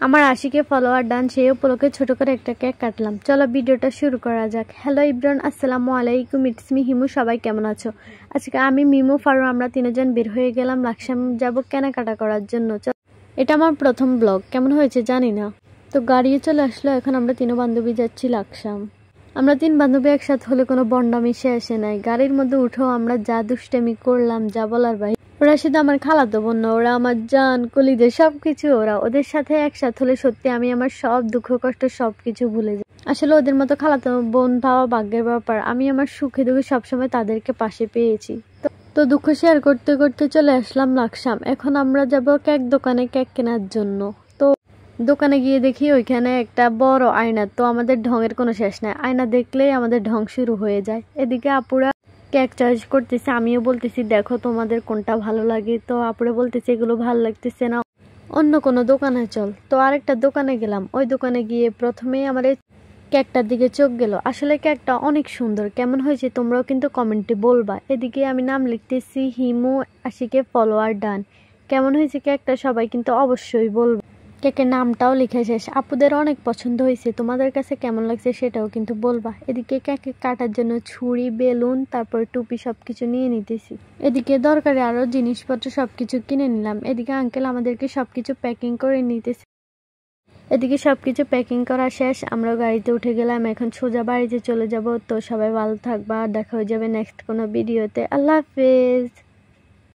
আমার আশিকে follower done সেই উপলক্ষে ছোট করে একটা কেক কাটলাম। চলো ভিডিওটা শুরু করা যাক। হ্যালো ইব্রান, আসসালামু আলাইকুম, ইটস মি হিমু। সবাই কেমন আছো? আজকে আমি মিমু ফারু আমরা তিনজন বের হয়ে গেলাম লাকসাম যাব কেনাকাটা করার জন্য। এটা আমার প্রথম ব্লগ, কেমন হয়েছে জানি না। তো গাড়িয়ে চলে আসলো, এখন আমরা তিন বান্ধবী যাচ্ছি লাকসাম। আমরা তিন বান্ধবী একসাথে হলে কোনো বন্ডা মিশে আসে নাই। গাড়ির মধ্যে উঠেও আমরা যা দুষ্টামি করলাম যা বলার ভাই। ওরা শুধু আমার খালাতো বোন না, ওরা আমার জান কলিজা সবকিছু। ওদের সাথে একসাথে হলে সত্যি আমি আমার সব দুঃখ কষ্ট সবকিছু ভুলে যাই। আসলে ওদের মতো খালাতো বোন পাওয়া ভাগ্যের ব্যাপার। আমি আমার সুখে দুঃখে সবসময় তাদেরকে পাশে পেয়েছি। তো দুঃখ শেয়ার করতে করতে চলে আসলাম লাকসাম। এখন আমরা যাব কেক দোকানে কেক কেনার জন্য। তো দোকানে গিয়ে দেখি ওইখানে একটা বড় আয়না। তো আমাদের ঢঙের কোনো শেষ নাই, আয়না দেখলেই আমাদের ঢং শুরু হয়ে যায়। এদিকে আপুরা কেক চয়েস করতেছে, আমিও বলতেছি দেখো তোমাদের কোনটা ভালো লাগে। তো আপুরা বলতেছে এগুলো ভালো লাগতেছে না, অন্য কোনো দোকানে চল। তো আরেকটা দোকানে গেলাম। ওই দোকানে গিয়ে প্রথমেই আমার কেকটার দিকে চোখ গেল। আসলে কেকটা অনেক সুন্দর, কেমন হয়েছে তোমরাও কিন্তু কমেন্টে বলবা। এদিকে আমি নাম লিখতেছি হিমু আশিকে ফলোয়ার ডান। কেমন হয়েছে কেকটা সবাই কিন্তু অবশ্যই বলবা। কেকের নামটাও লিখে শেষ। আপুদের অনেক পছন্দ হয়েছে, তোমাদের কাছে কেমন লাগছে সেটাও কিন্তু বলবা। এদিকে কেক কাটার জন্য ছুরি, বেলুন, তারপর টুপি সবকিছু নিয়ে নিতেছি। এদিকে দরকারি আরো জিনিসপত্র সবকিছু কিনে নিলাম। এদিকে আঙ্কেল আমাদেরকে সবকিছু প্যাকিং করে নিতেছে। এদিকে সবকিছু প্যাকিং করা শেষ, আমরা গাড়িতে উঠে গেলাম। এখন সোজা বাড়িতে চলে যাব। তো সবাই ভালো থাকবা, দেখা হয়ে যাবে নেক্সট কোনো ভিডিওতে। আল্লাহ হাফেজ।